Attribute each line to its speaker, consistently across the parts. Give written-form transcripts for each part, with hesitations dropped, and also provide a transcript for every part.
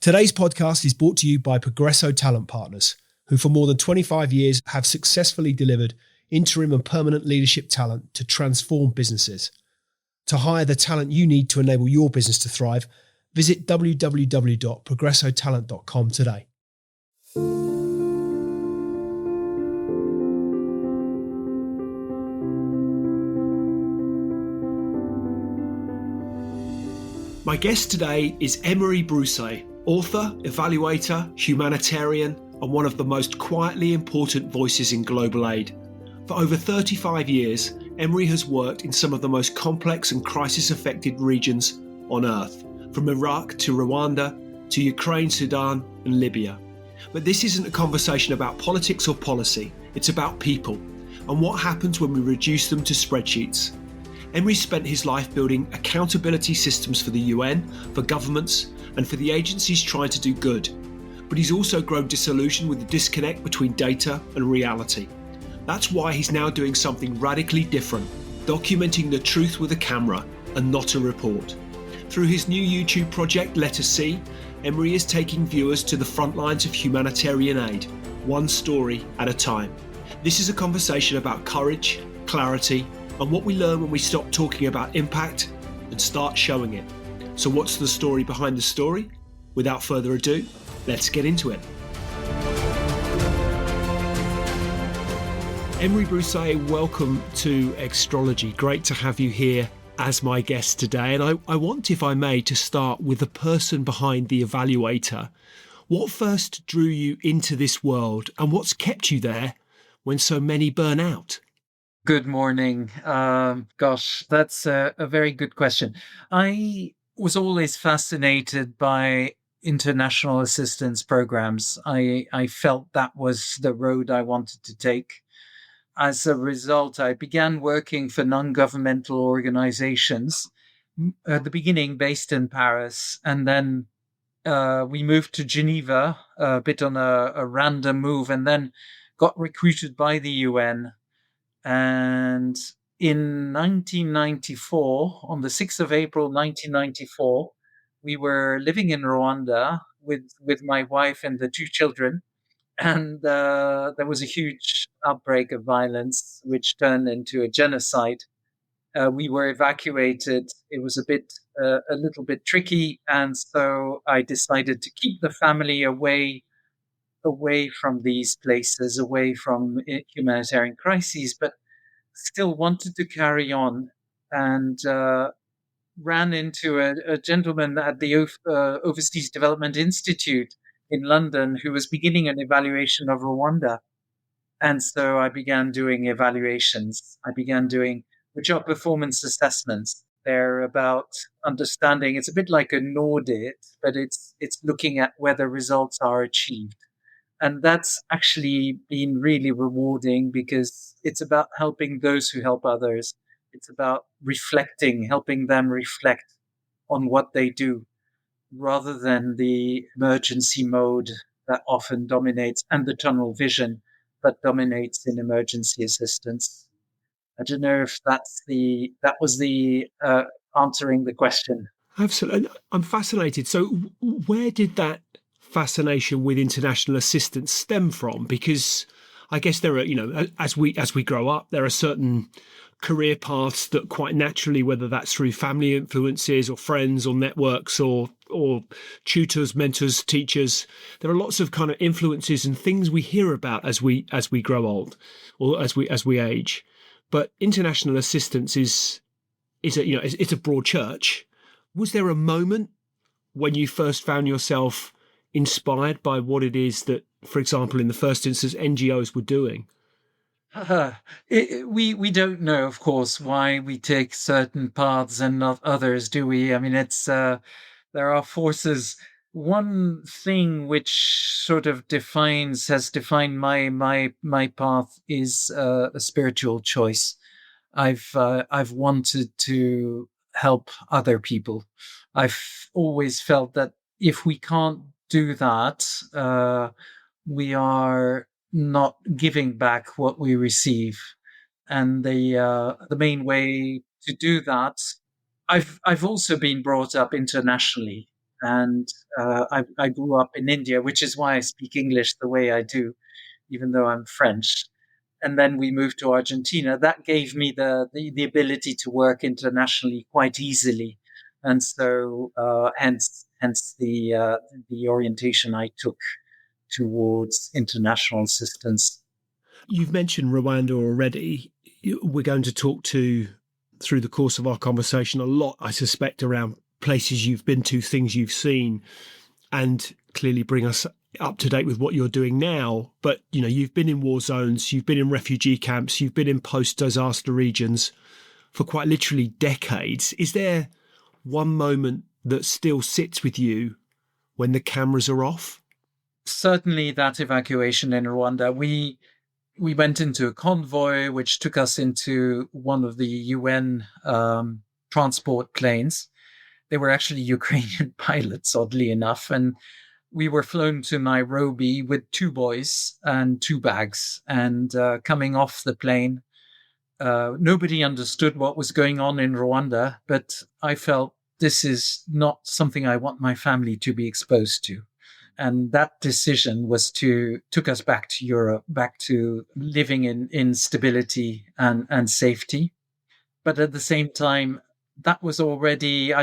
Speaker 1: Today's podcast is brought to you by Progresso Talent Partners, who for more than 25 years have successfully delivered interim and permanent leadership talent to transform businesses. To hire the talent you need to enable your business to thrive, visit www.progressotalent.com today. My guest today is Emery Brusset, author, evaluator, humanitarian, and one of the most quietly important voices in global aid. For over 35 years, Emery has worked in some of the most complex and crisis-affected regions on Earth, from Iraq to Rwanda to Ukraine, Sudan, and Libya. But this isn't a conversation about politics or policy, it's about people, and what happens when we reduce them to spreadsheets. Emery spent his life building accountability systems for the UN, for governments, and for the agencies trying to do good. But he's also grown disillusioned with the disconnect between data and reality. That's why he's now doing something radically different, documenting the truth with a camera and not a report. Through his new YouTube project, Let Us See, Emery is taking viewers to the front lines of humanitarian aid, one story at a time. This is a conversation about courage, clarity, and what we learn when we stop talking about impact and start showing it. So what's the story behind the story? Without further ado, let's get into it. Emery Brusset, welcome to Extrology. Great to have you here as my guest today. And I want, if I may, to start with the person behind the evaluator. What first drew you into this world and what's kept you there when so many burn out?
Speaker 2: Good morning. That's a very good question. I was always fascinated by international assistance programs. I felt that was the road I wanted to take. As a result, I began working for non-governmental organizations, at the beginning based in Paris, and then we moved to Geneva, a bit on a random move, and then got recruited by the UN. And in 1994, on the 6th of April, 1994, we were living in Rwanda with my wife and the two children. And there was a huge outbreak of violence, which turned into a genocide. We were evacuated. It was a little bit tricky. And so I decided to keep the family away from these places, away from humanitarian crises, but still wanted to carry on, and ran into a gentleman at the Overseas Development Institute in London who was beginning an evaluation of Rwanda. And so I began doing evaluations. Which are performance assessments. They're about understanding. It's a bit like an audit, but it's looking at whether results are achieved. And that's actually been really rewarding because it's about helping those who help others. It's about helping them reflect on what they do, rather than the emergency mode that often dominates, and the tunnel vision that dominates in emergency assistance. I don't know if that was the answering the question.
Speaker 1: Absolutely. I'm fascinated. So where did that fascination with international assistance stem from? Because I guess there are, as we grow up, there are certain career paths that quite naturally, whether that's through family influences or friends or networks or tutors, mentors, teachers, there are lots of kind of influences and things we hear about as we grow old or as we age. But international assistance is it's a broad church. Was there a moment when you first found yourself inspired by what it is that, for example, in the first instance, NGOs were doing?
Speaker 2: We don't know, of course, why we take certain paths and not others, do we? I mean, there are forces. One thing which sort of has defined my path is a spiritual choice. I've wanted to help other people. I've always felt that if we can't do that, we are not giving back what we receive. And the main way to do that, I've also been brought up internationally. And I grew up in India, which is why I speak English the way I do, even though I'm French. And then we moved to Argentina. That gave me the ability to work internationally quite easily. And so, hence the orientation I took towards international assistance.
Speaker 1: You've mentioned Rwanda already. We're going to talk to, through the course of our conversation, a lot, I suspect, around places you've been to, things you've seen, and clearly bring us up to date with what you're doing now. But, you've been in war zones, you've been in refugee camps, you've been in post-disaster regions for quite literally decades. Is there one moment that still sits with you when the cameras are off?
Speaker 2: Certainly, that evacuation in Rwanda, we went into a convoy which took us into one of the UN transport planes. They were actually Ukrainian pilots, oddly enough, and we were flown to Nairobi with two boys and two bags. And coming off the plane, nobody understood what was going on in Rwanda, but I felt this is not something I want my family to be exposed to. And that decision took us back to Europe, back to living in stability and safety. But at the same time, I'd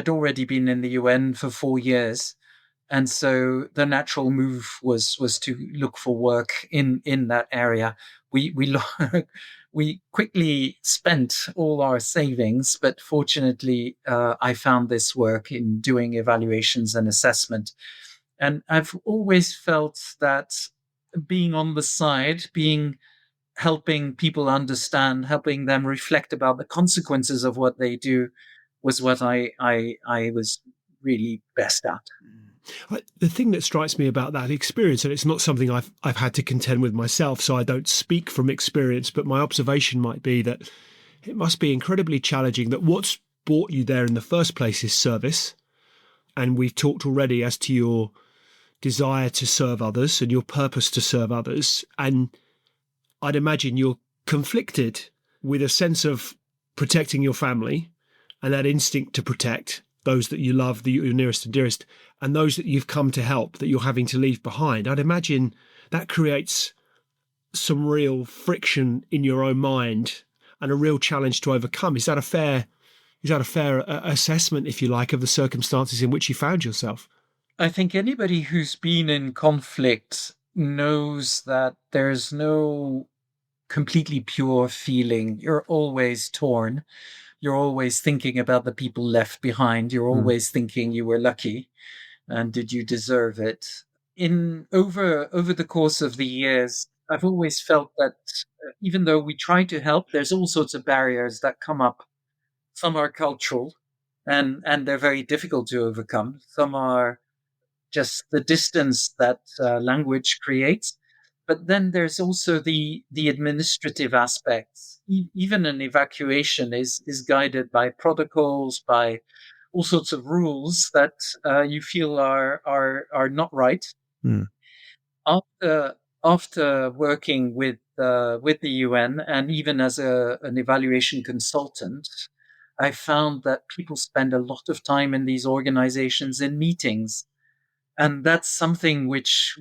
Speaker 2: already been in the UN for 4 years. And so the natural move was to look for work in that area. We we quickly spent all our savings, but fortunately, I found this work in doing evaluations and assessment. And I've always felt that being on the side, being helping people understand, helping them reflect about the consequences of what they do, was what I was really best at.
Speaker 1: The thing that strikes me about that experience, and it's not something I've had to contend with myself, so I don't speak from experience, but my observation might be that it must be incredibly challenging that what's brought you there in the first place is service. And we've talked already as to your desire to serve others and your purpose to serve others. And I'd imagine you're conflicted with a sense of protecting your family and that instinct to protect those that you love, your nearest and dearest, and those that you've come to help that you're having to leave behind. I'd imagine that creates some real friction in your own mind and a real challenge to overcome. Is that a fair assessment, if you like, of the circumstances in which you found yourself?
Speaker 2: I think anybody who's been in conflict knows that there's no completely pure feeling. You're always torn. You're always thinking about the people left behind. You're always thinking you were lucky and did you deserve it? In over the course of the years, I've always felt that even though we try to help, there's all sorts of barriers that come up. Some are cultural and they're very difficult to overcome. Some are just the distance that language creates. But then there's also the administrative aspects. Even an evacuation is guided by protocols, by all sorts of rules that you feel are not right.
Speaker 1: Mm.
Speaker 2: After working with the UN and even as an evaluation consultant, I found that people spend a lot of time in these organizations in meetings, and that's something which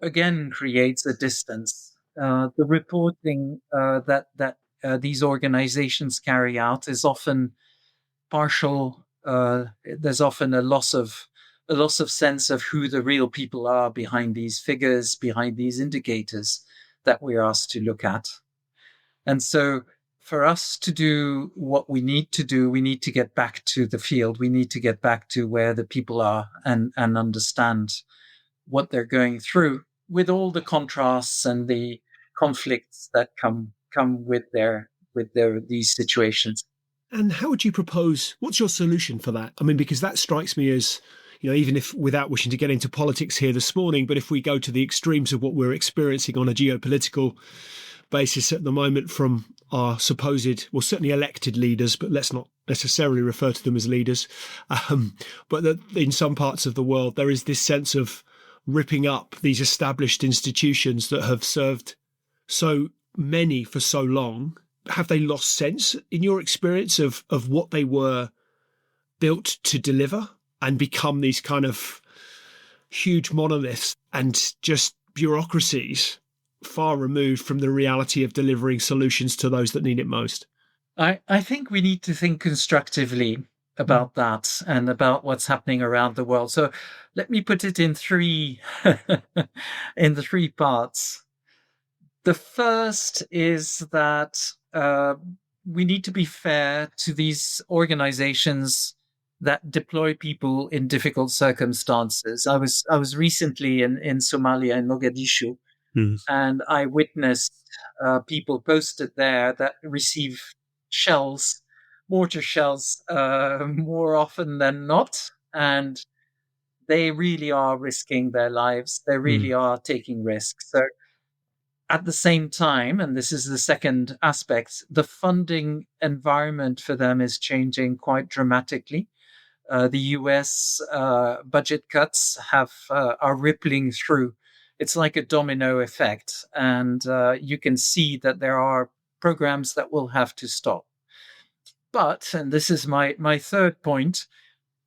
Speaker 2: again creates a distance. The reporting that these organizations carry out is often partial. There's often a loss of sense of who the real people are behind these figures, behind these indicators that we're asked to look at. And so for us to do what we need to do, we need to get back to the field. We need to get back to where the people are and understand what they're going through with all the contrasts and the conflicts that come with these situations.
Speaker 1: And how would you propose, what's your solution for that? I mean, because that strikes me as, even if without wishing to get into politics here this morning, but if we go to the extremes of what we're experiencing on a geopolitical basis at the moment from our supposed, well, certainly elected leaders, but let's not necessarily refer to them as leaders. But that in some parts of the world, there is this sense of ripping up these established institutions that have served so many for so long. Have they lost sense in your experience of what they were built to deliver? and become these kind of huge monoliths and just bureaucracies far removed from the reality of delivering solutions to those that need it most.
Speaker 2: I think we need to think constructively about that and about what's happening around the world. So let me put it in three in the three parts. The first is that we need to be fair to these organizations that deploy people in difficult circumstances. I was recently in Somalia, in Mogadishu,
Speaker 1: Mm.
Speaker 2: and I witnessed people posted there that receive shells, mortar shells, more often than not, and they really are risking their lives. They really are taking risks. So at the same time, and this is the second aspect, the funding environment for them is changing quite dramatically. The US budget cuts are rippling through. It's like a domino effect, and you can see that there are programs that will have to stop. But, and this is my third point,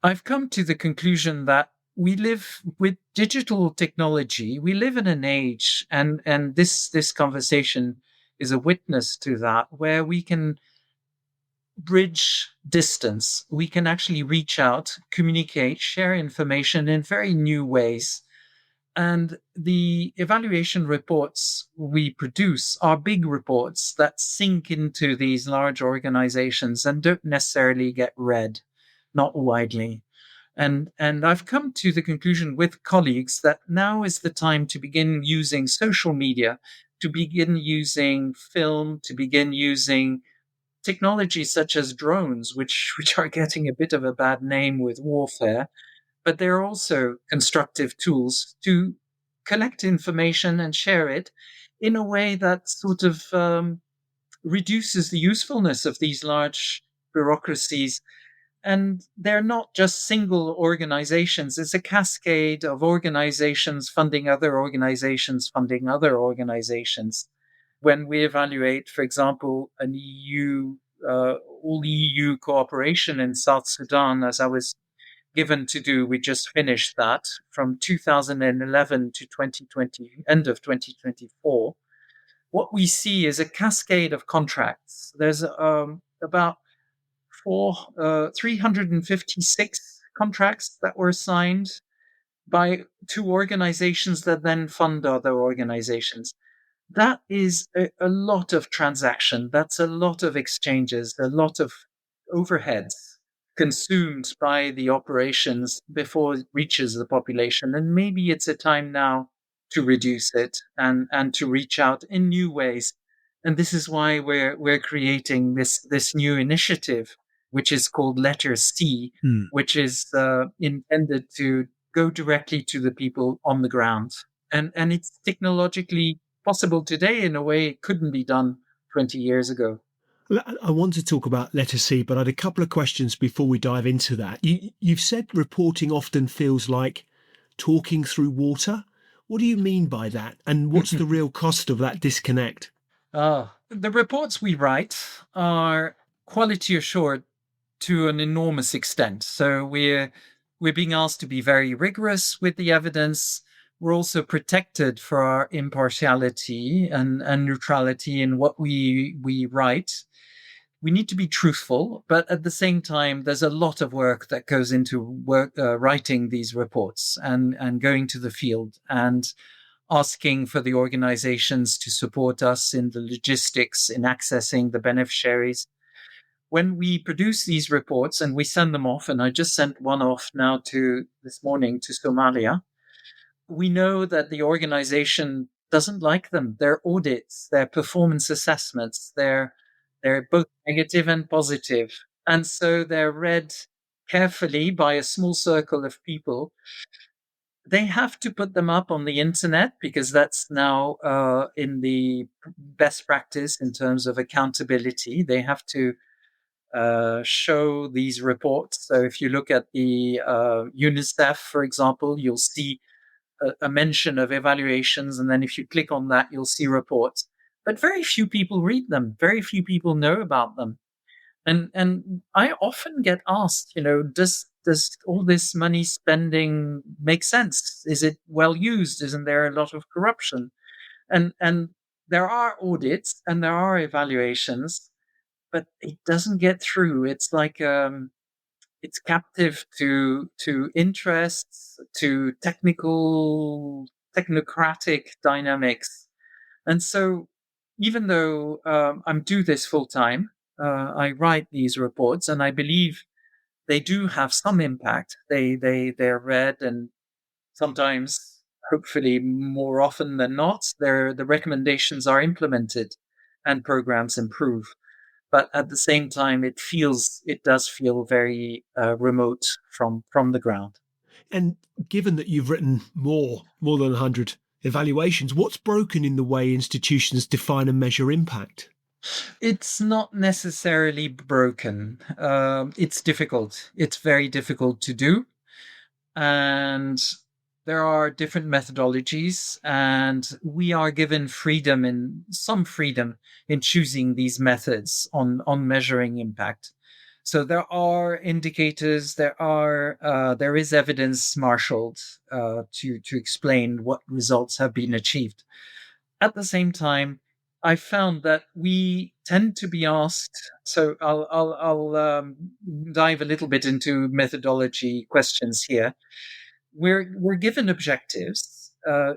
Speaker 2: I've come to the conclusion that we live with digital technology. We live in an age, and this conversation is a witness to that, where we can bridge distance. We can actually reach out, communicate, share information in very new ways. And the evaluation reports we produce are big reports that sink into these large organizations and don't necessarily get read, not widely. And I've come to the conclusion with colleagues that now is the time to begin using social media, to begin using film, to begin using technologies such as drones, which are getting a bit of a bad name with warfare, but they're also constructive tools to collect information and share it in a way that sort of reduces the usefulness of these large bureaucracies. And they're not just single organizations, it's a cascade of organizations funding other organizations, funding other organizations. When we evaluate, for example, an EU, all EU cooperation in South Sudan, as I was given to do, we just finished that from 2011 to 2020, end of 2024. What we see is a cascade of contracts. There's about 356 contracts that were signed by two organizations that then fund other organizations. That is a lot of transaction. That's a lot of exchanges, a lot of overheads consumed by the operations before it reaches the population. And maybe it's a time now to reduce it and to reach out in new ways. And this is why we're creating this new initiative, which is called Letter C, which is intended to go directly to the people on the ground. And it's technologically possible today in a way it couldn't be done 20 years ago.
Speaker 1: I want to talk about letter C, but I had a couple of questions before we dive into that. You've said reporting often feels like talking through water. What do you mean by that? And what's the real cost of that disconnect?
Speaker 2: The reports we write are quality assured to an enormous extent. So we're being asked to be very rigorous with the evidence. We're also protected for our impartiality and neutrality in what we write. We need to be truthful, but at the same time, there's a lot of work that goes into writing these reports and going to the field and asking for the organizations to support us in the logistics, in accessing the beneficiaries. When we produce these reports and we send them off, and I just sent one off now to this morning to Somalia, we know that the organization doesn't like them. Their audits, their performance assessments, they're both negative and positive. And so they're read carefully by a small circle of people. They have to put them up on the internet because that's now in the best practice in terms of accountability. They have to show these reports. So if you look at the UNICEF, for example, you'll see a mention of evaluations. And then if you click on that, you'll see reports. But very few people read them. Very few people know about them. And I often get asked, does all this money spending make sense? Is it well used? Isn't there a lot of corruption? And there are audits and there are evaluations, but it doesn't get through. It's like it's captive to interests, to technocratic dynamics. And so, even though I'm do this full time, I write these reports, and I believe they do have some impact. They're read, and sometimes, hopefully, more often than not, the recommendations are implemented, and programs improve. But at the same time, it does feel very remote from the ground.
Speaker 1: And given that you've written more than 100 evaluations, what's broken in the way institutions define and measure impact?
Speaker 2: It's not necessarily broken. It's difficult. It's very difficult to do. And there are different methodologies, and we are given some freedom in choosing these methods on measuring impact. So there are indicators, there is evidence marshaled to explain what results have been achieved. At the same time, I found that we tend to be asked. So I'll dive a little bit into methodology questions here. We're given objectives.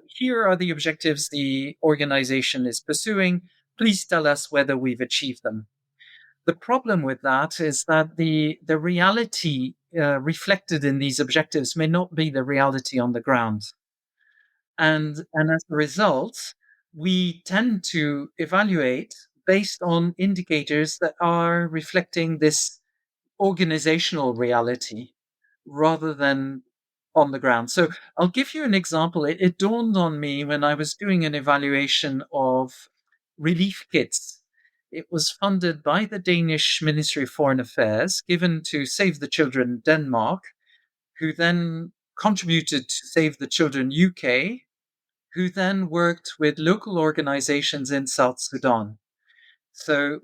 Speaker 2: Here are the objectives the organization is pursuing. Please tell us whether we've achieved them. The problem with that is that the reality reflected in these objectives may not be the reality on the ground. And as a result, we tend to evaluate based on indicators that are reflecting this organizational reality rather than on the ground. So I'll give you an example. It dawned on me when I was doing an evaluation of relief kits. It was funded by the Danish Ministry of Foreign Affairs, given to Save the Children Denmark, who then contributed to Save the Children UK, who then worked with local organizations in South Sudan. So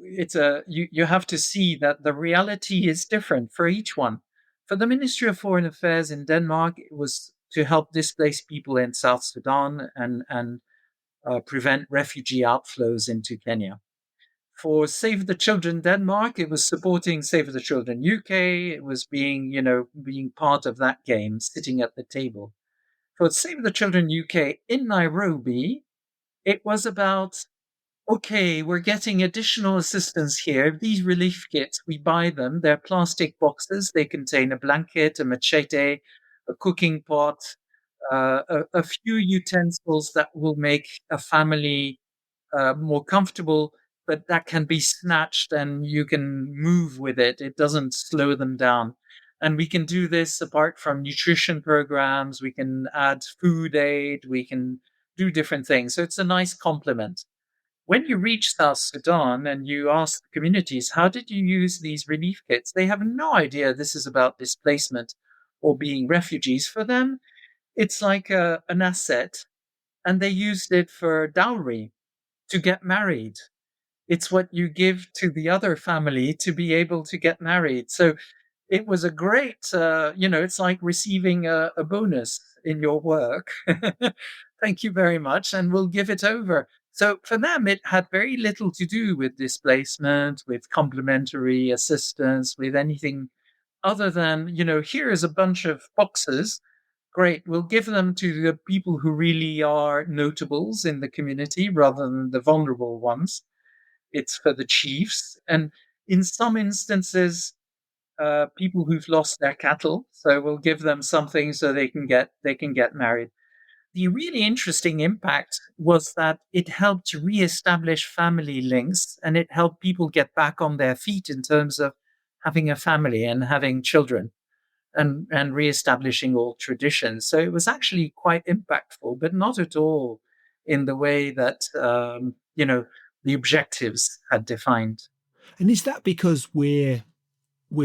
Speaker 2: you have to see that the reality is different for each one. For the Ministry of Foreign Affairs in Denmark, it was to help displaced people in South Sudan and prevent refugee outflows into Kenya. For Save the Children Denmark, it was supporting Save the Children UK. It was being part of that game, sitting at the table. For Save the Children UK in Nairobi, it was about, okay, we're getting additional assistance here. These relief kits, we buy them. They're plastic boxes. They contain a blanket, a machete, a cooking pot, a few utensils that will make a family more comfortable, but that can be snatched and you can move with it. It doesn't slow them down. And we can do this apart from nutrition programs. We can add food aid. We can do different things. So it's a nice complement. When you reach South Sudan and you ask the communities, how did you use these relief kits? They have no idea this is about displacement or being refugees. For them, it's like an asset, and they used it for dowry to get married. It's what you give to the other family to be able to get married. So it was a great, it's like receiving a bonus in your work. Thank you very much. And we'll give it over. So for them, it had very little to do with displacement, with complementary assistance, with anything other than, here is a bunch of boxes. Great. We'll give them to the people who really are notables in the community rather than the vulnerable ones. It's for the chiefs. And in some instances, people who've lost their cattle. So we'll give them something so they can get married. The really interesting impact was that it helped to reestablish family links, and it helped people get back on their feet in terms of having a family and having children and reestablishing old traditions. So it was actually quite impactful, but not at all in the way that the objectives had defined.
Speaker 1: And is that because we're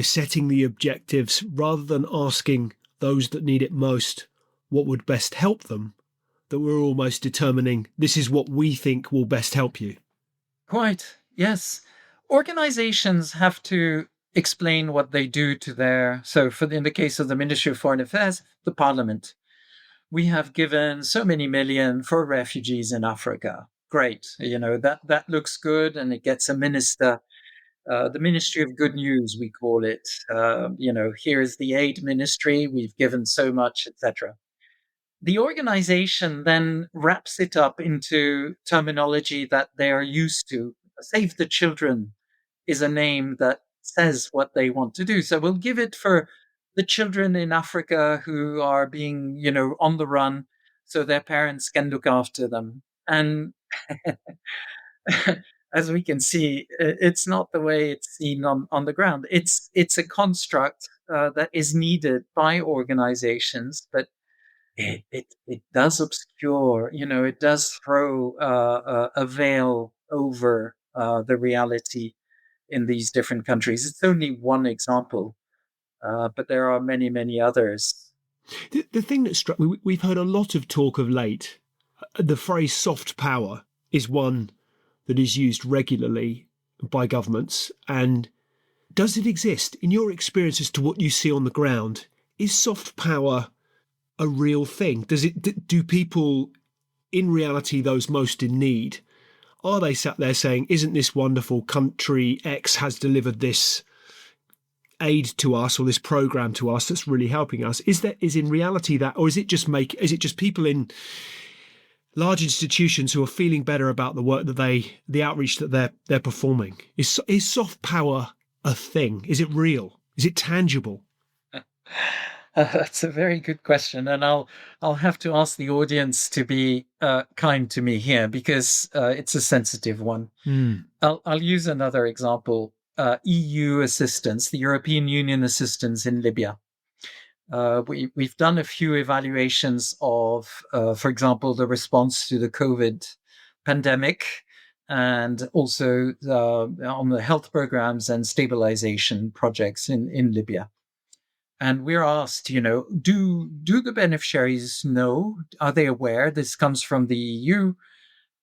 Speaker 1: setting the objectives rather than asking those that need it most what would best help them, that we're almost determining this is what we think will best help you?
Speaker 2: Quite, yes. Organizations have to explain what they do to their. So, in the case of the Ministry of Foreign Affairs, the Parliament, we have given so many million for refugees in Africa. Great, that looks good, and it gets a minister. The Ministry of Good News, we call it. Here's the aid ministry. We've given so much, etc. The organization then wraps it up into terminology that they are used to. Save the Children is a name that says what they want to do. So we'll give it for the children in Africa who are being, on the run so their parents can look after them. And as we can see, it's not the way it's seen on the ground. It's a construct that is needed by organizations, but it does obscure, it does throw a veil over the reality in these different countries. It's only one example, but there are many, many others.
Speaker 1: The thing that struck me, we've heard a lot of talk of late. The phrase soft power is one that is used regularly by governments. And does it exist in your experience as to what you see on the ground? Is soft power a real thing? Do people, in reality, those most in need, are they sat there saying, isn't this wonderful, country X has delivered this aid to us or this program to us that's really helping us? Is in reality that, or is it just people in large institutions who are feeling better about the work that the outreach that they're performing? Is soft power a thing? Is it real? Is it tangible?
Speaker 2: That's a very good question, and I'll have to ask the audience to be kind to me here because it's a sensitive one. I'll use another example: EU assistance, the European Union assistance in Libya. We've done a few evaluations of, for example, the response to the COVID pandemic, and also on the health programs and stabilization projects in Libya. And we're asked, do the beneficiaries know? Are they aware this comes from the EU?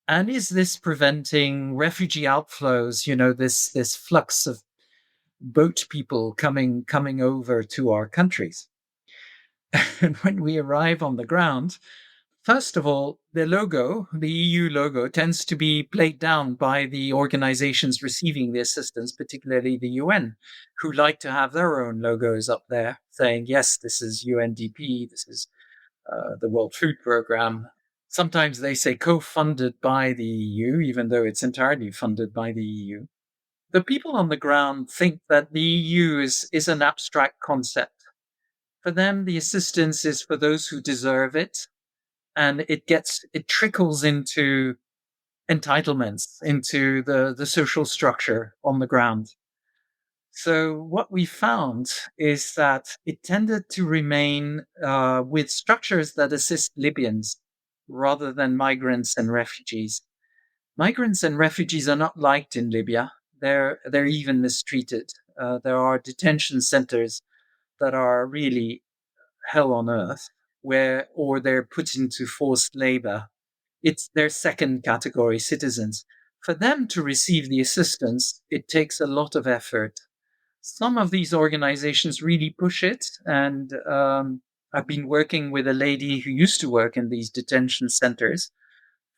Speaker 2: And is this preventing refugee outflows? This flux of boat people coming over to our countries. And when we arrive on the ground, first of all, the EU logo, tends to be played down by the organizations receiving the assistance, particularly the UN, who like to have their own logos up there saying, yes, this is UNDP, this is the World Food Programme. Sometimes they say co-funded by the EU, even though it's entirely funded by the EU. The people on the ground think that the EU is an abstract concept. For them, the assistance is for those who deserve it, and it trickles into entitlements, into the social structure on the ground. So what we found is that it tended to remain with structures that assist Libyans rather than migrants and refugees. Migrants and refugees are not liked in Libya. They're even mistreated. There are detention centers that are really hell on earth, or they're put into forced labor. It's their second category citizens. For them to receive the assistance, it takes a lot of effort. Some of these organizations really push it, and I've been working with a lady who used to work in these detention centers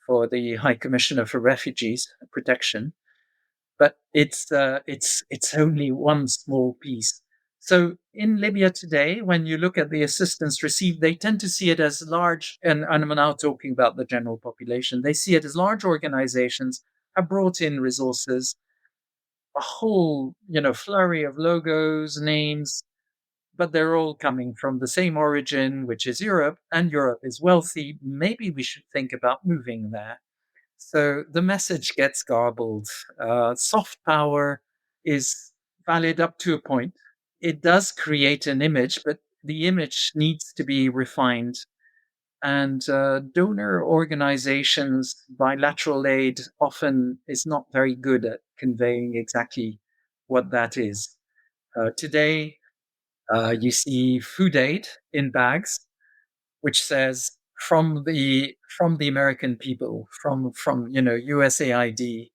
Speaker 2: for the High Commissioner for Refugees Protection, but it's only one small piece. So in Libya today, when you look at the assistance received, they tend to see it as large, and I'm now talking about the general population, they see it as large organizations have brought in resources, a whole, flurry of logos, names, but they're all coming from the same origin, which is Europe, and Europe is wealthy. Maybe we should think about moving there. So the message gets garbled. Soft power is valid up to a point. It does create an image, but the image needs to be refined. And donor organizations, bilateral aid often is not very good at conveying exactly what that is. Today, you see food aid in bags, which says from the American people, from USAID,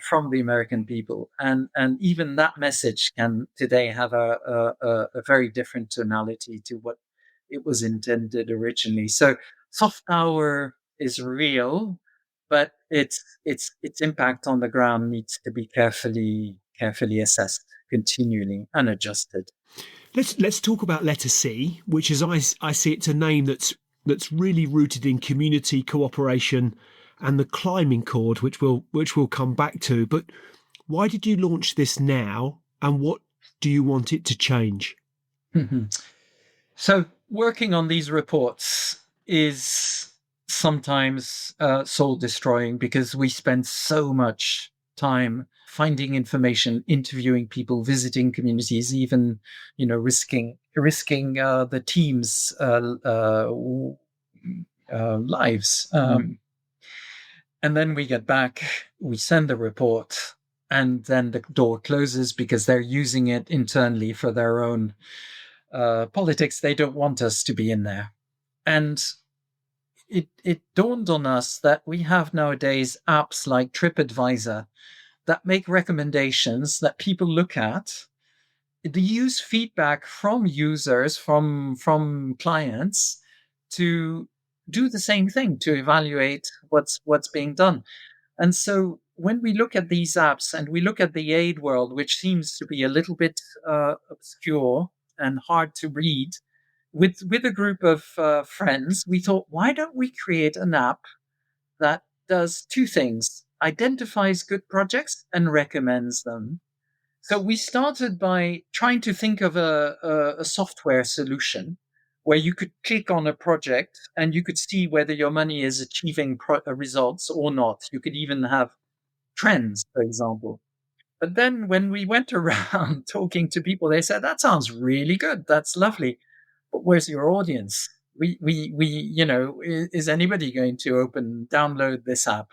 Speaker 2: from the American people, and even that message can today have a very different tonality to what it was intended originally. So soft power is real, but its impact on the ground needs to be carefully assessed continually and adjusted.
Speaker 1: Let's talk about letter C, which, as I see, it's a name that's really rooted in community cooperation and the climbing chord, which we'll come back to. But why did you launch this now, and what do you want it to change?
Speaker 2: So working on these reports is sometimes soul destroying because we spend so much time finding information, interviewing people, visiting communities, even risking the team's lives. And then we get back, we send the report, and then the door closes because they're using it internally for their own politics. They don't want us to be in there. And it dawned on us that we have nowadays apps like TripAdvisor that make recommendations that people look at. They use feedback from users, from clients, to do the same thing, to evaluate what's being done. And so when we look at these apps and we look at the aid world, which seems to be a little bit obscure and hard to read, with a group of friends, we thought, why don't we create an app that does two things: identifies good projects and recommends them. So we started by trying to think of a software solution where you could click on a project and you could see whether your money is achieving results or not. You could even have trends, for example. But then when we went around talking to people, they said, that sounds really good. That's lovely. But where's your audience? Is anybody going to download this app?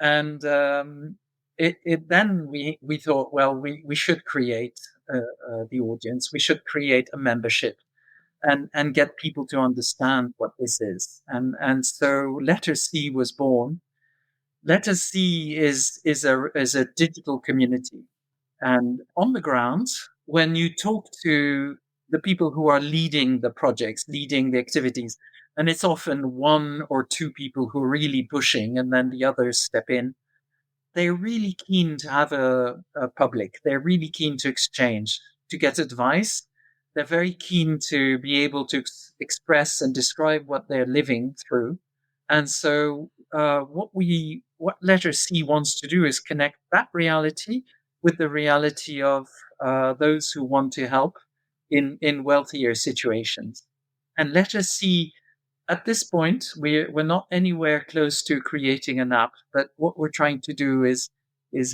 Speaker 2: And then we thought, well, we should create the audience. We should create a membership and get people to understand what this is. And so Letter C was born. Letter C is a digital community, and on the ground, when you talk to the people who are leading the projects, leading the activities, and it's often one or two people who are really pushing, and then the others step in. They're really keen to have a public. They're really keen to exchange, to get advice. They're very keen to be able to express and describe what they're living through. And so, what Letter C wants to do is connect that reality with the reality of those who want to help in wealthier situations. And Letter C, at this point, we're not anywhere close to creating an app, but what we're trying to do is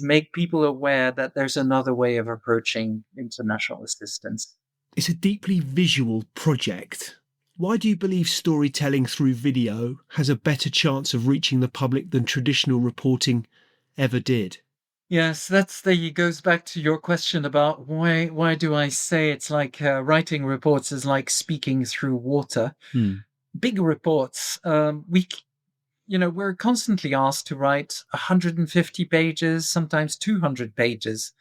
Speaker 2: make people aware that there's another way of approaching international assistance.
Speaker 1: It's a deeply visual project. Why do you believe storytelling through video has a better chance of reaching the public than traditional reporting ever did?
Speaker 2: Yes, goes back to your question about why do I say it's like writing reports is like speaking through water. Big reports, we're constantly asked to write 150 pages, sometimes 200 pages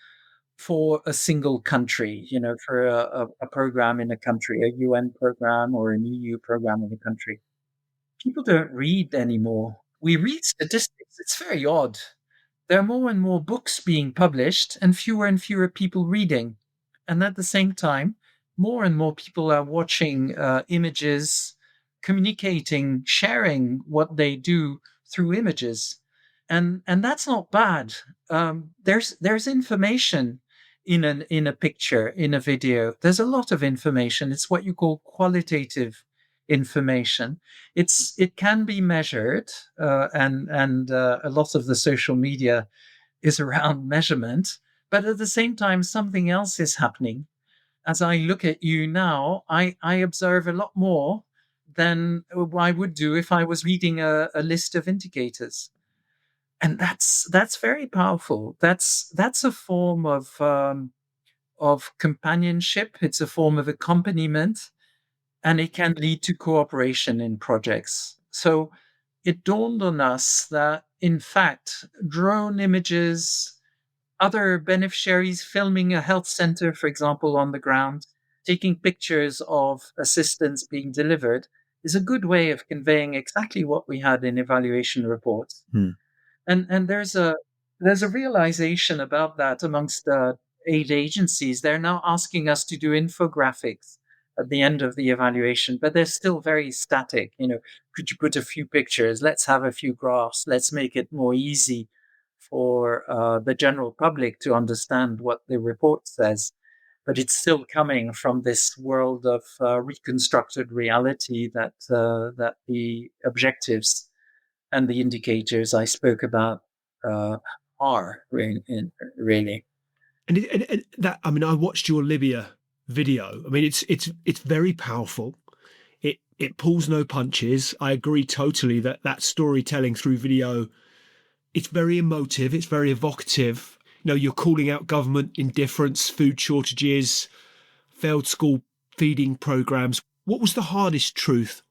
Speaker 2: for a single country, for a program in a country, a UN program or an EU program in a country. People don't read anymore. We read statistics. It's very odd. There are more and more books being published and fewer people reading. And at the same time, more and more people are watching images, communicating, sharing what they do through images. And that's not bad. There's information in a picture, in a video. There's a lot of information. It's what you call qualitative information. It can be measured, and a lot of the social media is around measurement. But at the same time, something else is happening. As I look at you now, I observe a lot more than I would do if I was reading a list of indicators. And that's very powerful. That's a form of companionship. It's a form of accompaniment, and it can lead to cooperation in projects. So it dawned on us that, in fact, drone images, other beneficiaries filming a health center, for example, on the ground, taking pictures of assistance being delivered, is a good way of conveying exactly what we had in evaluation reports.
Speaker 1: Hmm.
Speaker 2: And there's a realization about that amongst the aid agencies. They're now asking us to do infographics at the end of the evaluation, but they're still very static. Could you put a few pictures? Let's have a few graphs. Let's make it more easy for the general public to understand what the report says. But it's still coming from this world of reconstructed reality that the objectives and the indicators I spoke about uh, are really.
Speaker 1: And that, I mean, I watched your Libya video. I mean, it's very powerful. It pulls no punches. I agree totally that storytelling through video, it's very emotive. It's very evocative. You're calling out government indifference, food shortages, failed school feeding programs. What was the hardest truth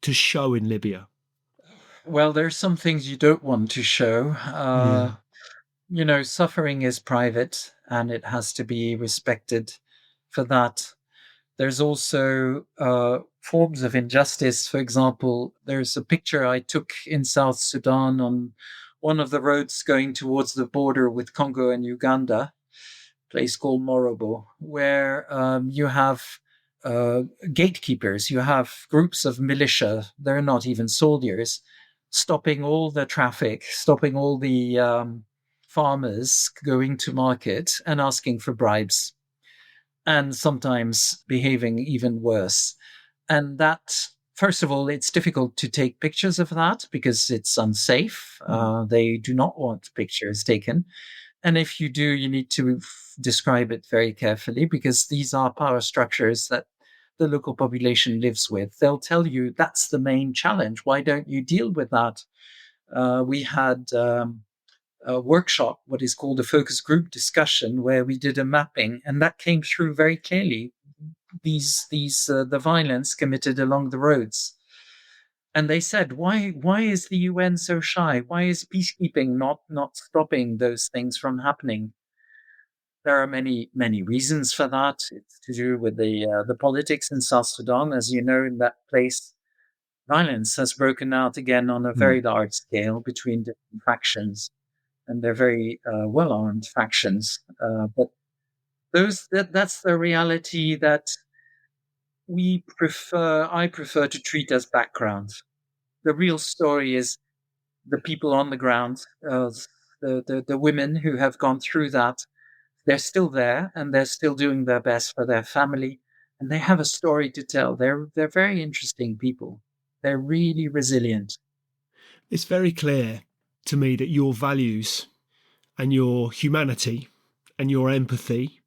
Speaker 1: to show in Libya?
Speaker 2: Well, there's some things you don't want to show.
Speaker 1: Yeah.
Speaker 2: Suffering is private and it has to be respected for that. There's also forms of injustice. For example, there's a picture I took in South Sudan on one of the roads going towards the border with Congo and Uganda, a place called Morobo, where you have uh, gatekeepers, you have groups of militia, they're not even soldiers, stopping all the traffic, stopping all the farmers going to market and asking for bribes, and sometimes behaving even worse. And that, first of all, it's difficult to take pictures of that because it's unsafe. They do not want pictures taken. And if you do, you need to describe it very carefully because these are power structures that the local population lives with. They'll tell you that's the main challenge. Why don't you deal with that? We had a workshop, what is called a focus group discussion, where we did a mapping, and that came through very clearly. These the violence committed along the roads, and they said, why is the UN so shy? Why is peacekeeping not stopping those things from happening? There are many reasons for that. It's to do with the politics in South Sudan, as you know, in that place. Violence has broken out again on a
Speaker 1: Mm.
Speaker 2: very large scale between different factions, and they're very well armed factions. But that's the reality that I prefer to treat as background. The real story is the people on the ground, the women who have gone through that. They're still there and they're still doing their best for their family, and they have a story to tell. They're very interesting people. They're really resilient.
Speaker 1: It's very clear to me that your values and your humanity and your empathy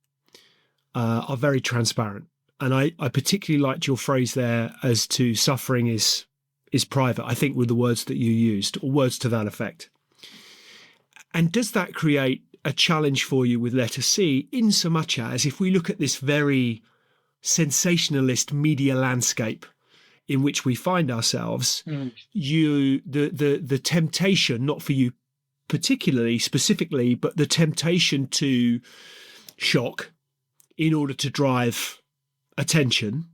Speaker 1: are very transparent. And I particularly liked your phrase there as to suffering is private, I think were the words that you used, or words to that effect. And does that create a challenge for you with letter C, in so much as if we look at this very sensationalist media landscape in which we find ourselves,
Speaker 2: Mm.
Speaker 1: the temptation, not for you particularly specifically, but the temptation to shock in order to drive attention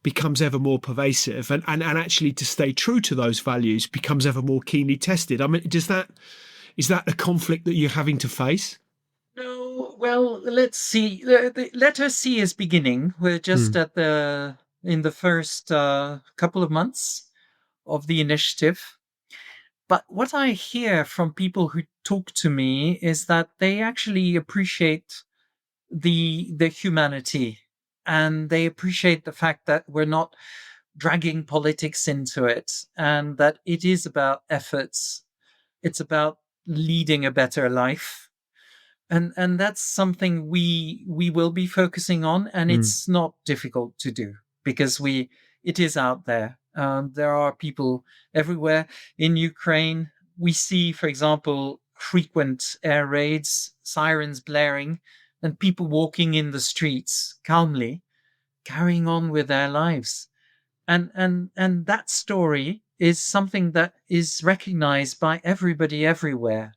Speaker 1: becomes ever more pervasive, and actually to stay true to those values becomes ever more keenly tested. I mean, is that a conflict that you're having to face?
Speaker 2: No, well, let's see. The letter C is beginning. We're just
Speaker 1: Mm.
Speaker 2: at the in the first couple of months of the initiative. But what I hear from people who talk to me is that they actually appreciate the humanity, and they appreciate the fact that we're not dragging politics into it, and that it is about efforts. It's about leading a better life, and that's something we will be focusing on, and
Speaker 1: Mm.
Speaker 2: it's not difficult to do because we it is out there. There are people everywhere in Ukraine. We see, for example, frequent air raids, sirens blaring, and people walking in the streets calmly, carrying on with their lives. And that story is something that is recognized by everybody everywhere.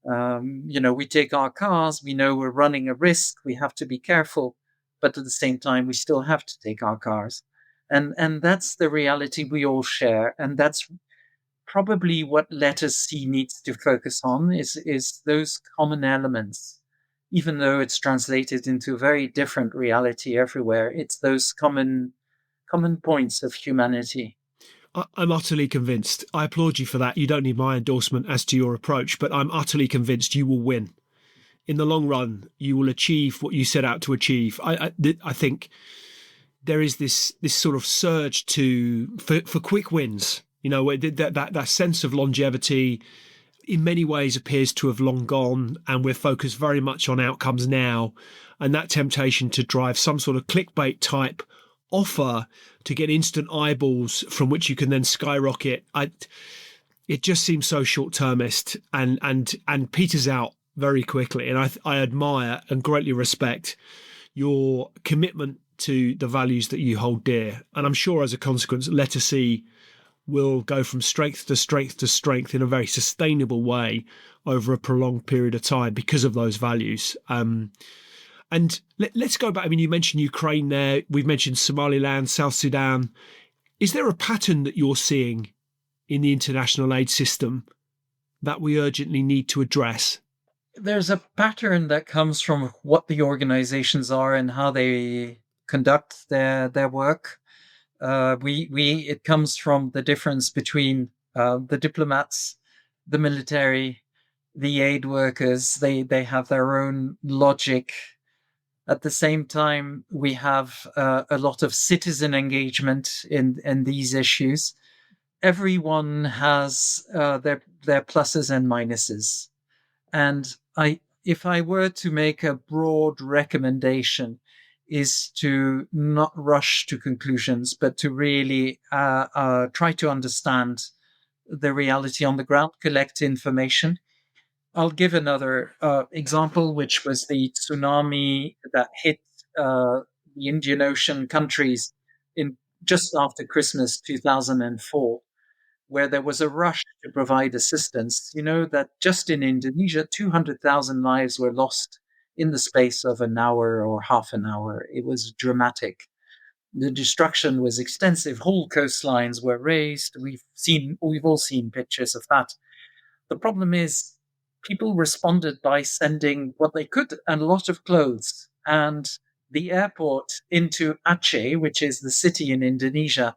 Speaker 2: We take our cars, we know we're running a risk, we have to be careful, but at the same time, we still have to take our cars. And that's the reality we all share. And that's probably what letter C needs to focus on is those common elements. Even though it's translated into a very different reality everywhere, it's those common points of humanity.
Speaker 1: I'm utterly convinced. I applaud you for that. You don't need my endorsement as to your approach, but I'm utterly convinced you will win. In the long run, you will achieve what you set out to achieve. I think there is this sort of surge for quick wins. That sense of longevity in many ways appears to have long gone, and we're focused very much on outcomes now. And that temptation to drive some sort of clickbait type offer to get instant eyeballs from which you can then skyrocket. It just seems so short termist and peters out very quickly. And I admire and greatly respect your commitment to the values that you hold dear. And I'm sure as a consequence, letter C will go from strength to strength to strength in a very sustainable way over a prolonged period of time because of those values. And let's go back. I mean, you mentioned Ukraine there. We've mentioned Somaliland, South Sudan. Is there a pattern that you're seeing in the international aid system that we urgently need to address?
Speaker 2: There's a pattern that comes from what the organizations are and how they conduct their work. It comes from the difference between the diplomats, the military, the aid workers. They have their own logic. At the same time, we have a lot of citizen engagement in these issues. Everyone has their pluses and minuses. And if I were to make a broad recommendation, is to not rush to conclusions, but to really try to understand the reality on the ground, collect information. I'll give another example, which was the tsunami that hit the Indian Ocean countries in just after Christmas 2004, where there was a rush to provide assistance. You know that just in Indonesia, 200,000 lives were lost in the space of an hour or half an hour. It was dramatic. The destruction was extensive. Whole coastlines were razed. We've all seen pictures of that. The problem is people responded by sending what they could and a lot of clothes. And the airport into Aceh, which is the city in Indonesia,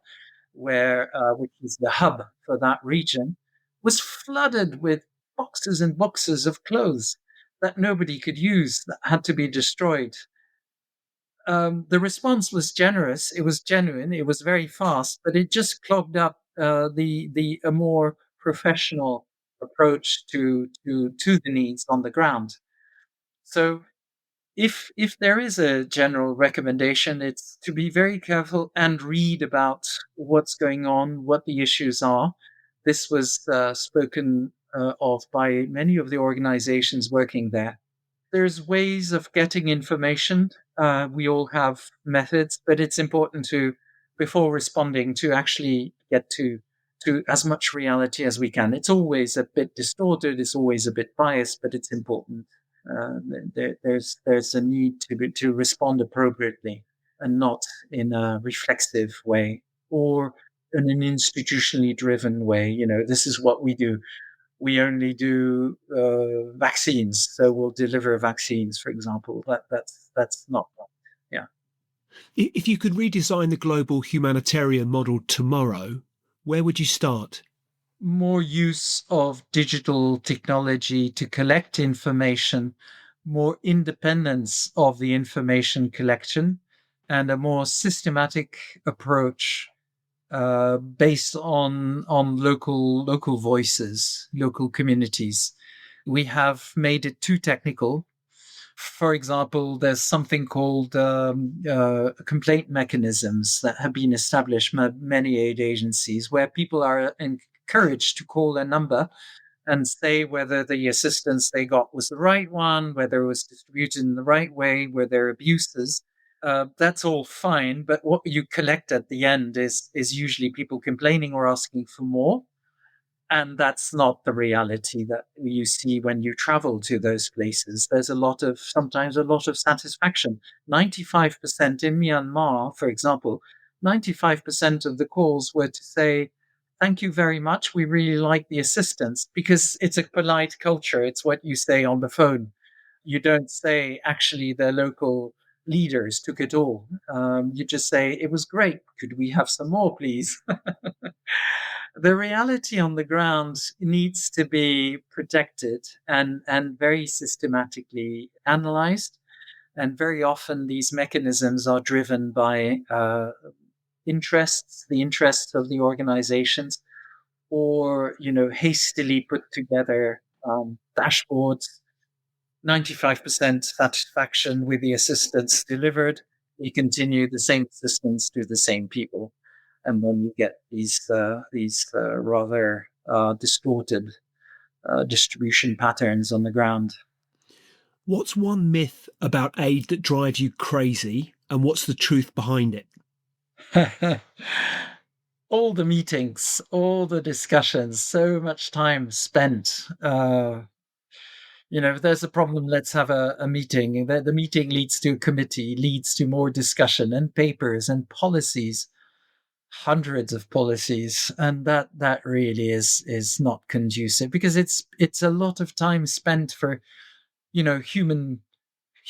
Speaker 2: which is the hub for that region, was flooded with boxes and boxes of clothes that nobody could use, that had to be destroyed. The response was generous. It was genuine. It was very fast, but it just clogged up the a more professional approach to the needs on the ground. So if there is a general recommendation, it's to be very careful and read about what's going on, what the issues are. This was spoken of by many of the organizations working there. There's ways of getting information. We all have methods, but it's important to, before responding, to actually get to as much reality as we can. It's always a bit distorted. It's always a bit biased, but it's important. Uh, there's a need to respond appropriately and not in a reflexive way or in an institutionally driven way. This is what we do. We only do vaccines, so we'll deliver vaccines, for example. That's not right. Yeah.
Speaker 1: If you could redesign the global humanitarian model tomorrow, where would you start?
Speaker 2: More use of digital technology to collect information, more independence of the information collection, and a more systematic approach based on local voices, local communities. We have made it too technical. For example, there's something called complaint mechanisms that have been established by many aid agencies where people are encouraged to call a number and say whether the assistance they got was the right one, whether it was distributed in the right way, were there abuses. That's all fine, but what you collect at the end is usually people complaining or asking for more. And that's not the reality that you see when you travel to those places. There's sometimes a lot of satisfaction. 95% in Myanmar, for example, 95% of the calls were to say, thank you very much. We really like the assistance, because it's a polite culture. It's what you say on the phone. You don't say, actually, the local leaders took it all. You just say, it was great. Could we have some more, please? The reality on the ground needs to be protected and very systematically analyzed. And very often these mechanisms are driven by the interests of the organizations, or, hastily put together dashboards. 95% satisfaction with the assistance delivered. You continue the same assistance to the same people, and then you get these rather distorted distribution patterns on the ground.
Speaker 1: What's one myth about aid that drives you crazy, and what's the truth behind it?
Speaker 2: All the meetings, all the discussions, so much time spent. If there's a problem, let's have a meeting. The meeting leads to a committee, leads to more discussion and papers and policies, hundreds of policies, and that really is not conducive, because it's a lot of time spent for human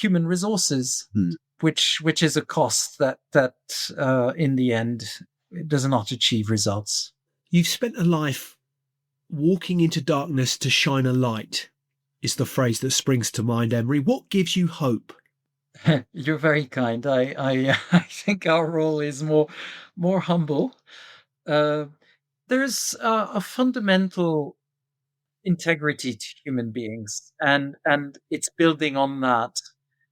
Speaker 2: resources,
Speaker 1: Hmm.
Speaker 2: which is a cost that in the end does not achieve results.
Speaker 1: You've spent a life walking into darkness to shine a light, is the phrase that springs to mind, Emery. What gives you hope?
Speaker 2: You're very kind. I think our role is more humble. Uh, there's a fundamental integrity to human beings, and it's building on that.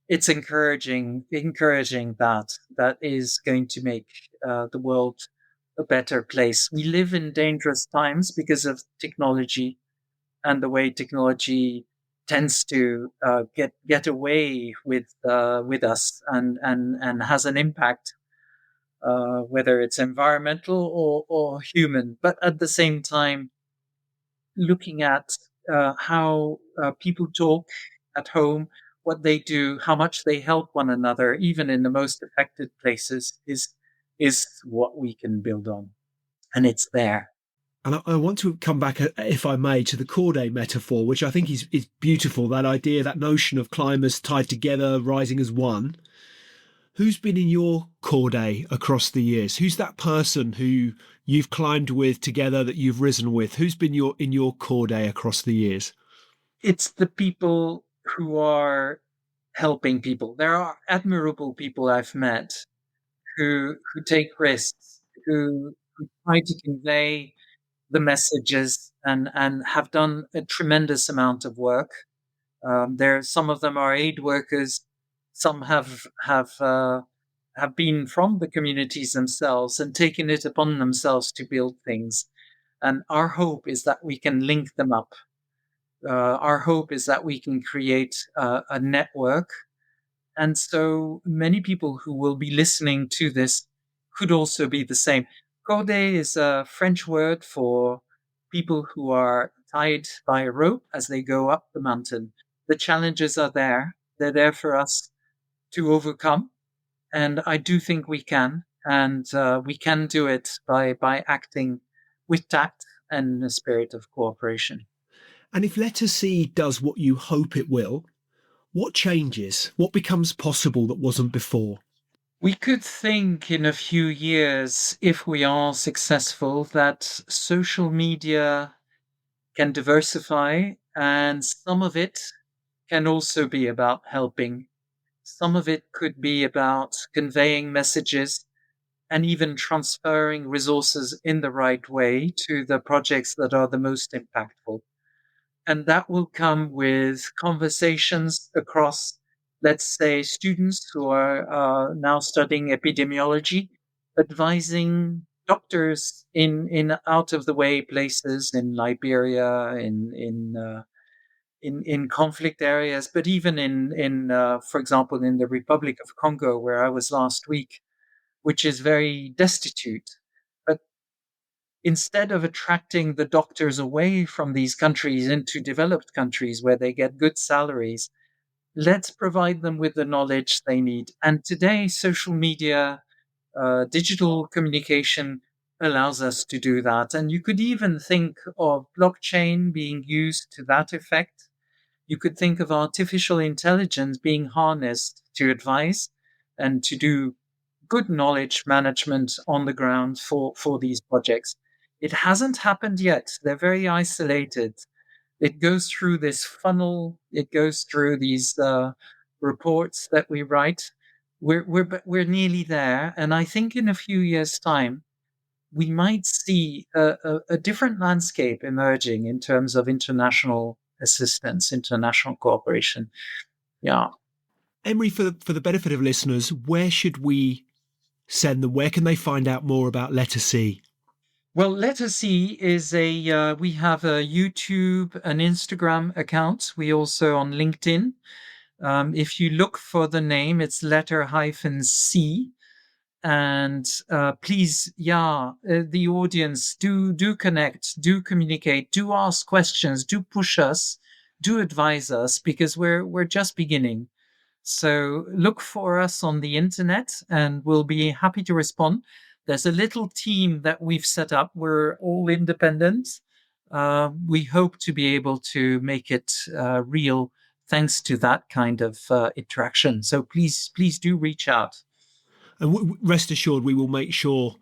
Speaker 2: It's encouraging that is going to make the world a better place. We live in dangerous times because of technology, and the way technology tends to get away with us, and has an impact, whether it's environmental or human. But at the same time, looking at how people talk at home, what they do, how much they help one another, even in the most affected places, is what we can build on, and it's there.
Speaker 1: And I want to come back, if I may, to the Corday metaphor, which I think is beautiful. That idea, that notion of climbers tied together, rising as one. Who's been in your Corday across the years? Who's that person who you've climbed with together, that you've risen with? Who's been in your Corday across the years?
Speaker 2: It's the people who are helping people. There are admirable people I've met who take risks, who try to convey the messages, and have done a tremendous amount of work. There, some of them are aid workers. Some have been from the communities themselves and taken it upon themselves to build things. And our hope is that we can link them up. Our hope is that we can create a network. And so many people who will be listening to this could also be the same. Corde is a French word for people who are tied by a rope as they go up the mountain. The challenges are there. They're there for us to overcome. And I do think we can. And we can do it by acting with tact and a spirit of cooperation.
Speaker 1: And if Letter C does what you hope it will, what changes? What becomes possible that wasn't before?
Speaker 2: We could think in a few years, if we are successful, that social media can diversify, and some of it can also be about helping. Some of it could be about conveying messages and even transferring resources in the right way to the projects that are the most impactful. And that will come with conversations across, let's say, students who are now studying epidemiology, advising doctors in out of the way places in Liberia, in conflict areas, but even for example, in the Republic of Congo, where I was last week, which is very destitute. But instead of attracting the doctors away from these countries into developed countries where they get good salaries, let's provide them with the knowledge they need. And today, social media, digital communication allows us to do that. And you could even think of blockchain being used to that effect. You could think of artificial intelligence being harnessed to advise and to do good knowledge management on the ground for these projects. It hasn't happened yet. They're very isolated. It goes through this funnel. It goes through these reports that we write. We're nearly there, and I think in a few years' time we might see a different landscape emerging in terms of international assistance, international cooperation. Yeah.
Speaker 1: Emery, for the benefit of listeners, where should we send them? Where can they find out more about Letter C?
Speaker 2: Well, Letter C is we have a YouTube, an Instagram account. We also on LinkedIn. If you look for the name, it's letter-C. And please, the audience, do connect, do communicate, do ask questions, do push us, do advise us, because we're just beginning. So look for us on the internet and we'll be happy to respond. There's a little team that we've set up. We're all independent. We hope to be able to make it real thanks to that kind of interaction. So please do reach out.
Speaker 1: And rest assured, we will make sure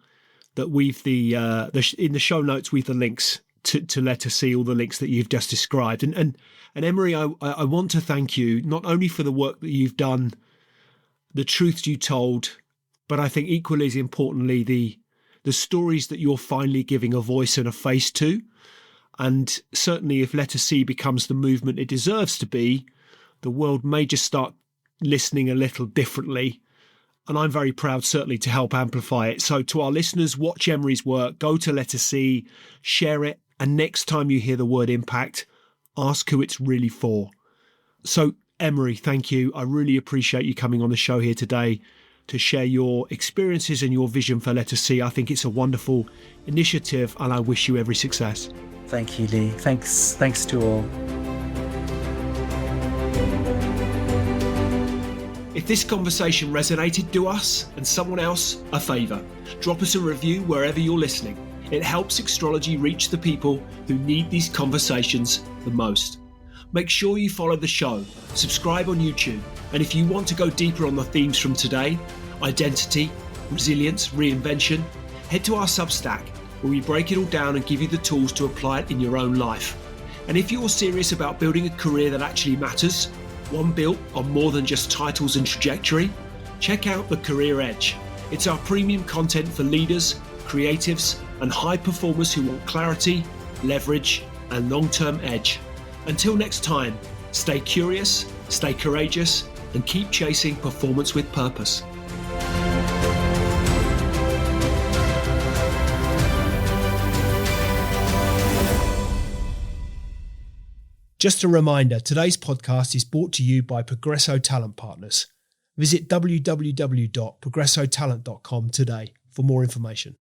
Speaker 1: that we've in the show notes, we've the links to Letter C, all the links that you've just described. And Emery, I want to thank you not only for the work that you've done, the truths you told, but I think equally as importantly, the stories that you're finally giving a voice and a face to. And certainly if Letter C becomes the movement it deserves to be, the world may just start listening a little differently. And I'm very proud, certainly, to help amplify it. So to our listeners, watch Emery's work, go to Letter C, share it, and next time you hear the word impact, ask who it's really for. So, Emery, thank you. I really appreciate you coming on the show here today to share your experiences and your vision for Letter C. I think it's a wonderful initiative, and I wish you every success.
Speaker 2: Thank you, Lee. Thanks to all.
Speaker 1: If this conversation resonated, do us and someone else a favour. Drop us a review wherever you're listening. It helps Extrology reach the people who need these conversations the most. Make sure you follow the show, subscribe on YouTube, and if you want to go deeper on the themes from today, identity, resilience, reinvention, head to our Substack where we break it all down and give you the tools to apply it in your own life. And if you're serious about building a career that actually matters, one built on more than just titles and trajectory, check out The Career Edge. It's our premium content for leaders, creatives, and high performers who want clarity, leverage, and long-term edge. Until next time, stay curious, stay courageous, and keep chasing performance with purpose. Just a reminder, today's podcast is brought to you by Progresso Talent Partners. Visit www.progressotalent.com today for more information.